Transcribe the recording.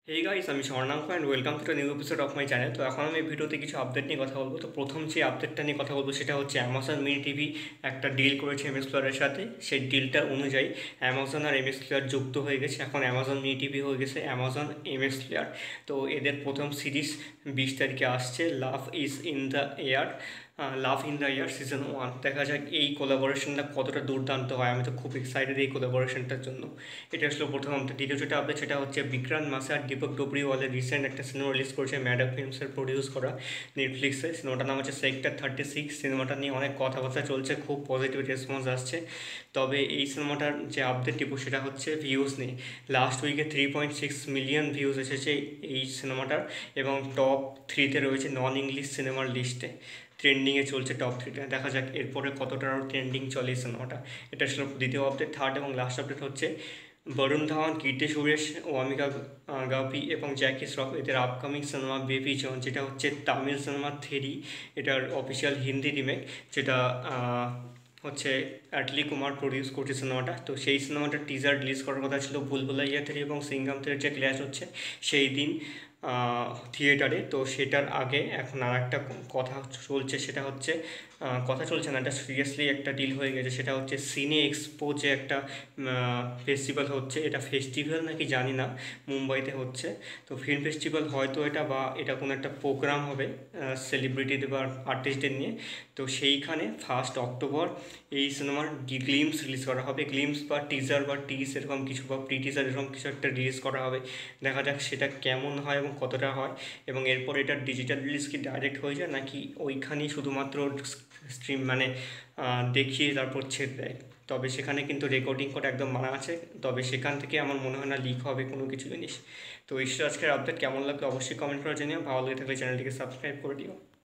হেই guys, আমি Swarnanka and welcome to new episode of my channel. তো এখন আমি ভিডিওতে কিছু আপডেট নিয়ে কথা বলবো। তো প্রথম যে আপডেটটা নিয়ে কথা বলবো সেটা হচ্ছে অ্যামাজন মিনি টিভি একটা ডিল করেছে এমএস প্লেয়ারের সাথে। সেই ডিলটা অনুযায়ী অ্যামাজন আর এমএস প্লেয়ার যুক্ত হয়ে গেছে। এখন অ্যামাজন মিনি টিভি হয়ে গেছে অ্যামাজন এমএস প্লেয়ার। তো এদের প্রথম সিরিজ 20 তারিখে আসছে, love is in the air. Love in the year season 1। দেখা যাক এই কোলাবোরেশনটা কতটা দুর্দান্ত হয়। আমি তো খুব এক্সাইটেড এই কোলাবোরেশনটার জন্য। এটা আসলে প্রথম আপডেট। দ্বিতীয় যেটা আপডেট সেটা হচ্ছে বিক্রান্ত মাসে আর দীপক ডোবরিওয়ালের রিসেন্ট একটা সিনেমা রিলিজ করেছে ম্যাডাক ফিল্মসের প্রডিউস করা নেটফ্লিক্সে। সিনেমাটার নাম হচ্ছে সেক্টর 36। সিনেমাটা নিয়ে অনেক কথাবার্তা চলছে, খুব পজিটিভ রেসপন্স আসছে। তবে এই সিনেমাটার যে আপডেট টিপো সেটা হচ্ছে ভিউজ নিয়ে। লাস্ট উইকে 3.6 মিলিয়ন ভিউজ এসেছে এই সিনেমাটার, এবং টপ 3-তে রয়েছে নন ইংলিশ সিনেমার লিস্টে। ট্রেন্ডিংয়ে চলছে টপ 3-তে। দেখা যাক এরপরে কতটা আরও ট্রেন্ডিং চলে এই সিনেমাটা। এটা ছিল দ্বিতীয় আপডেট। থার্ড এবং লাস্ট আপডেট হচ্ছে বরুণ ধাওয়ান, কীর্তি সুরেশ, ওয়ামিকা গাপি এবং জ্যাকি শ্রফ এদের আপকামিং সিনেমা বেবি জন, যেটা হচ্ছে তামিল সিনেমা থেরি। এটার অফিসিয়াল হিন্দি রিমেক, যেটা হচ্ছে অ্যাটলি কুমার প্রডিউস করছে সিনেমাটা। তো সেই সিনেমাটার টিজার রিলিজ করার কথা ছিল বুলবুলাইয়া থেরি এবং সিঙ্গাম থেরির যে ক্ল্যাশ হচ্ছে সেই দিন থিয়েটারে। তো সেটার আগে এখন আর একটা কথা চলছে, সেটা হচ্ছে কথা চলছে না, এটা সিরিয়াসলি একটা ডিল হয়ে গেছে। সেটা হচ্ছে সিনে এক্সপো, যে একটা ফেস্টিভ্যাল হচ্ছে। এটা ফেস্টিভ্যাল নাকি জানি না, মুম্বাইতে হচ্ছে। তো ফিল্ম ফেস্টিভ্যাল হয়তো এটা, বা এটা কোনো একটা প্রোগ্রাম হবে সেলিব্রিটিদের বা আর্টিস্টদের নিয়ে। তো সেইখানে 1 অক্টোবর এই সিনেমার গ্লিমস রিলিজ করা হবে। গ্লিমস বা টিজার বা টিজ এরকম কিছু, বা প্রি টিজার এরকম কিছু একটা রিলিজ করা হবে। দেখা যাক সেটা কেমন হয় এবং কতটা হয়, এবং এরপর এটা ডিজিটাল রিলিজ কি ডাইরেক্ট হয়ে যায়, নাকি ওইখানেই শুধুমাত্র স্ট্রিম মানে দেখিয়ে তারপর ছেড়ে দেয়। তবে সেখানে কিন্তু রেকর্ডিং করা একদম মানা আছে। তবে সেখান থেকে আমার মনে হয় না লিক হবে কোনো কিছু জিনিস। তো এই আজকের আপডেট কেমন লাগলো অবশ্যই কমেন্ট করে জানিও। ভালো লেগে থাকলে চ্যানেলটিকে সাবস্ক্রাইব করে দিও।